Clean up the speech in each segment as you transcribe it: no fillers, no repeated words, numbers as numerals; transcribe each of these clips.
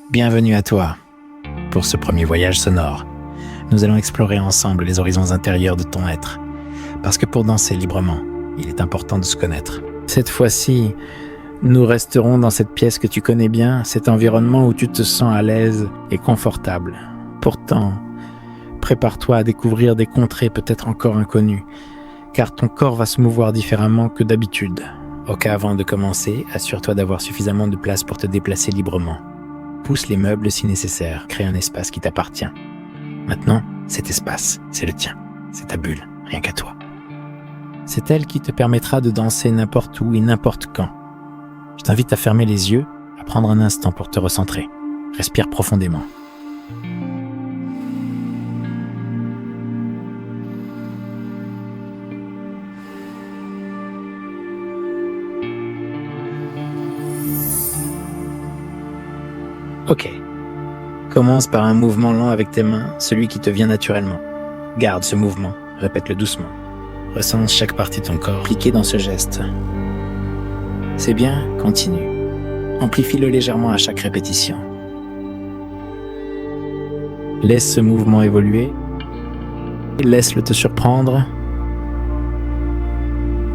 Bienvenue à toi pour ce premier voyage sonore. Nous allons explorer ensemble les horizons intérieurs de ton être. Parce que pour danser librement, il est important de se connaître. Cette fois-ci, nous resterons dans cette pièce que tu connais bien, cet environnement où tu te sens à l'aise et confortable. Pourtant, prépare-toi à découvrir des contrées peut-être encore inconnues, car ton corps va se mouvoir différemment que d'habitude. Ok, avant de commencer, assure-toi d'avoir suffisamment de place pour te déplacer librement. Pousse les meubles si nécessaire, crée un espace qui t'appartient. Maintenant, cet espace, c'est le tien, c'est ta bulle, rien qu'à toi. C'est elle qui te permettra de danser n'importe où et n'importe quand. Je t'invite à fermer les yeux, à prendre un instant pour te recentrer. Respire profondément. Ok. Commence par un mouvement lent avec tes mains, celui qui te vient naturellement. Garde ce mouvement, répète-le doucement. Ressens chaque partie de ton corps impliquée dans ce geste. C'est bien, continue. Amplifie-le légèrement à chaque répétition. Laisse ce mouvement évoluer. Laisse-le te surprendre.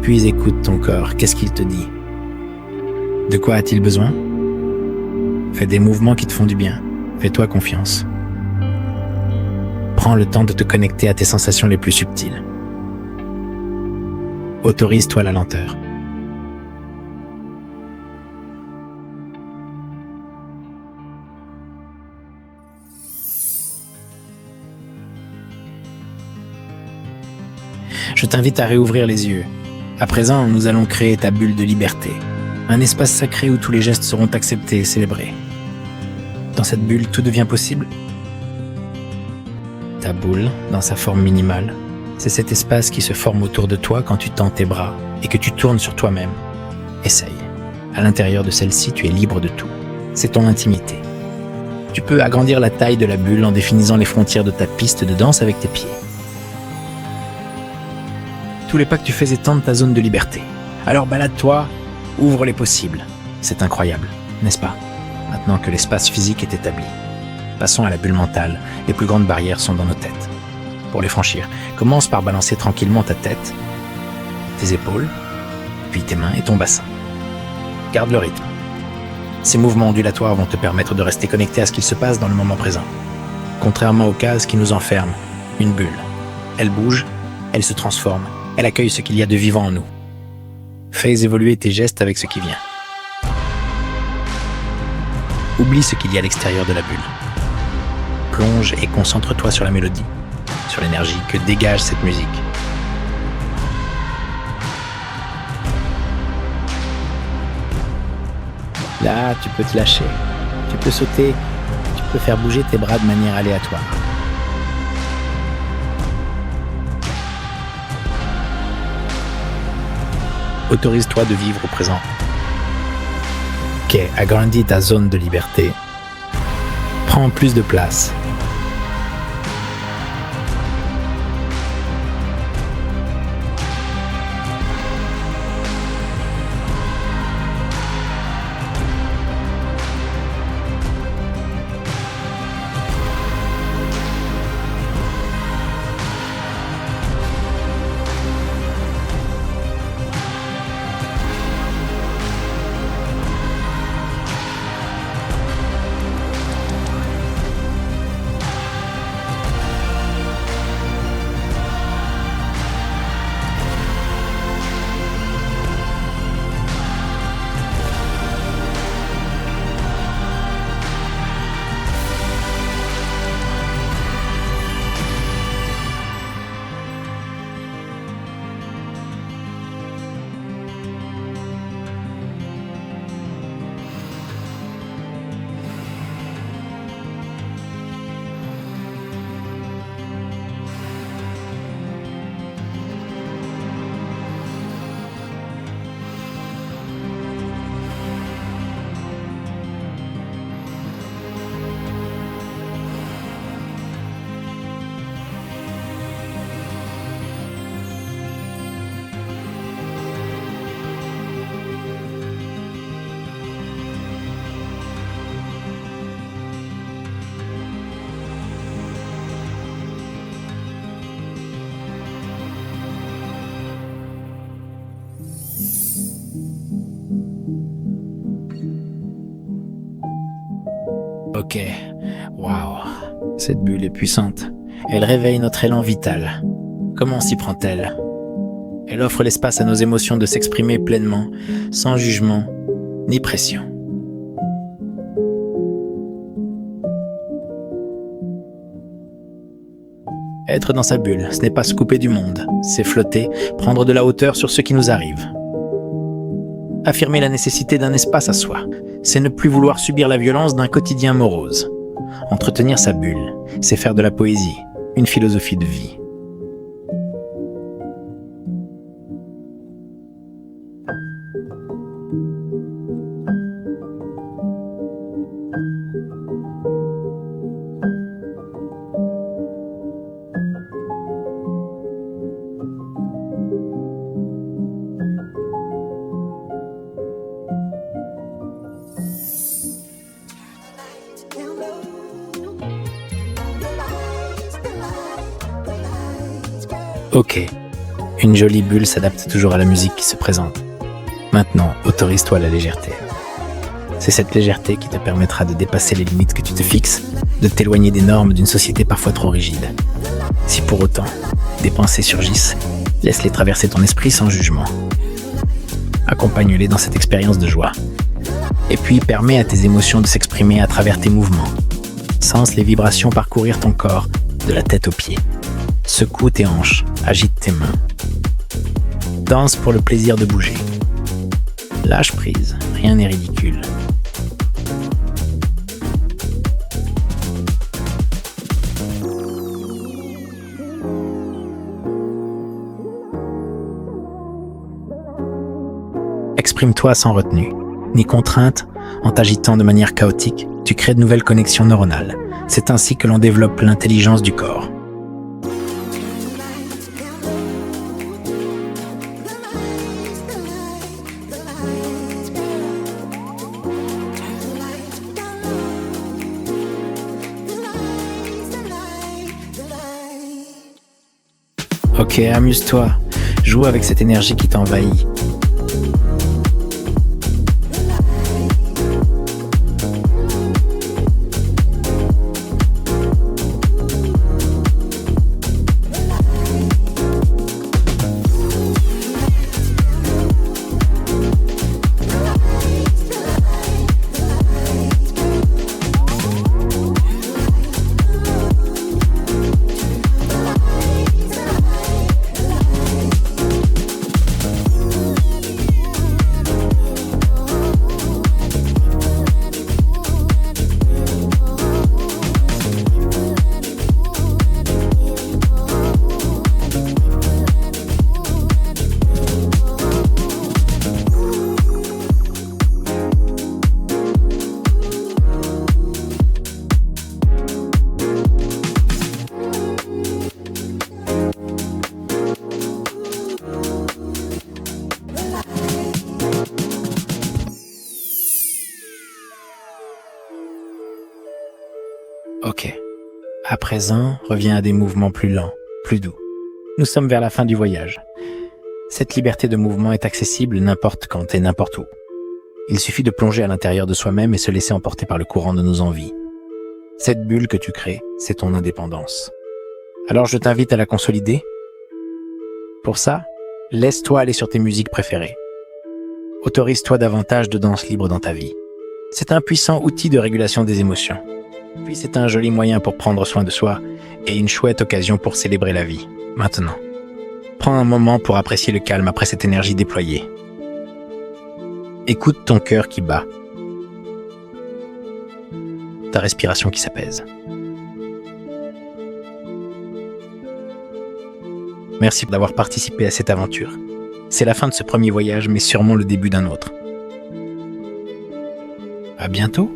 Puis écoute ton corps, qu'est-ce qu'il te dit? De quoi a-t-il besoin? Fais des mouvements qui te font du bien. Fais-toi confiance. Prends le temps de te connecter à tes sensations les plus subtiles. Autorise-toi la lenteur. Je t'invite à réouvrir les yeux. À présent, nous allons créer ta bulle de liberté. Un espace sacré où tous les gestes seront acceptés et célébrés. Dans cette bulle, tout devient possible. Ta boule, dans sa forme minimale, c'est cet espace qui se forme autour de toi quand tu tends tes bras et que tu tournes sur toi-même. Essaye. À l'intérieur de celle-ci, tu es libre de tout. C'est ton intimité. Tu peux agrandir la taille de la bulle en définissant les frontières de ta piste de danse avec tes pieds. Tous les pas que tu fais étendent ta zone de liberté. Alors balade-toi, ouvre les possibles. C'est incroyable, n'est-ce pas? Maintenant que l'espace physique est établi. Passons à la bulle mentale. Les plus grandes barrières sont dans nos têtes. Pour les franchir, commence par balancer tranquillement ta tête, tes épaules, puis tes mains et ton bassin. Garde le rythme. Ces mouvements ondulatoires vont te permettre de rester connecté à ce qu'il se passe dans le moment présent. Contrairement aux cases qui nous enferment, une bulle. Elle bouge, elle se transforme, elle accueille ce qu'il y a de vivant en nous. Fais évoluer tes gestes avec ce qui vient. Oublie ce qu'il y a à l'extérieur de la bulle. Plonge et concentre-toi sur la mélodie, sur l'énergie que dégage cette musique. Là, tu peux te lâcher, tu peux sauter, tu peux faire bouger tes bras de manière aléatoire. Autorise-toi de vivre au présent. Ok, agrandis ta zone de liberté. Prends plus de place. Ok, waouh. Cette bulle est puissante. Elle réveille notre élan vital. Comment s'y prend-elle? Elle offre l'espace à nos émotions de s'exprimer pleinement, sans jugement ni pression. Être dans sa bulle, ce n'est pas se couper du monde, c'est flotter, prendre de la hauteur sur ce qui nous arrive. Affirmer la nécessité d'un espace à soi, c'est ne plus vouloir subir la violence d'un quotidien morose. Entretenir sa bulle, c'est faire de la poésie, une philosophie de vie. Ok, une jolie bulle s'adapte toujours à la musique qui se présente. Maintenant, autorise-toi à la légèreté. C'est cette légèreté qui te permettra de dépasser les limites que tu te fixes, de t'éloigner des normes d'une société parfois trop rigide. Si pour autant, des pensées surgissent, laisse-les traverser ton esprit sans jugement. Accompagne-les dans cette expérience de joie. Et puis, permets à tes émotions de s'exprimer à travers tes mouvements. Sens les vibrations parcourir ton corps, de la tête aux pieds. Secoue tes hanches, agite tes mains. Danse pour le plaisir de bouger. Lâche prise, rien n'est ridicule. Exprime-toi sans retenue, ni contrainte, en t'agitant de manière chaotique, tu crées de nouvelles connexions neuronales. C'est ainsi que l'on développe l'intelligence du corps. Ok, amuse-toi. Joue avec cette énergie qui t'envahit. Ok. À présent, reviens à des mouvements plus lents, plus doux. Nous sommes vers la fin du voyage. Cette liberté de mouvement est accessible n'importe quand et n'importe où. Il suffit de plonger à l'intérieur de soi-même et se laisser emporter par le courant de nos envies. Cette bulle que tu crées, c'est ton indépendance. Alors je t'invite à la consolider. Pour ça, laisse-toi aller sur tes musiques préférées. Autorise-toi davantage de danse libre dans ta vie. C'est un puissant outil de régulation des émotions. Puis c'est un joli moyen pour prendre soin de soi et une chouette occasion pour célébrer la vie. Maintenant, prends un moment pour apprécier le calme après cette énergie déployée. Écoute ton cœur qui bat, ta respiration qui s'apaise. Merci d'avoir participé à cette aventure. C'est la fin de ce premier voyage, mais sûrement le début d'un autre. À bientôt!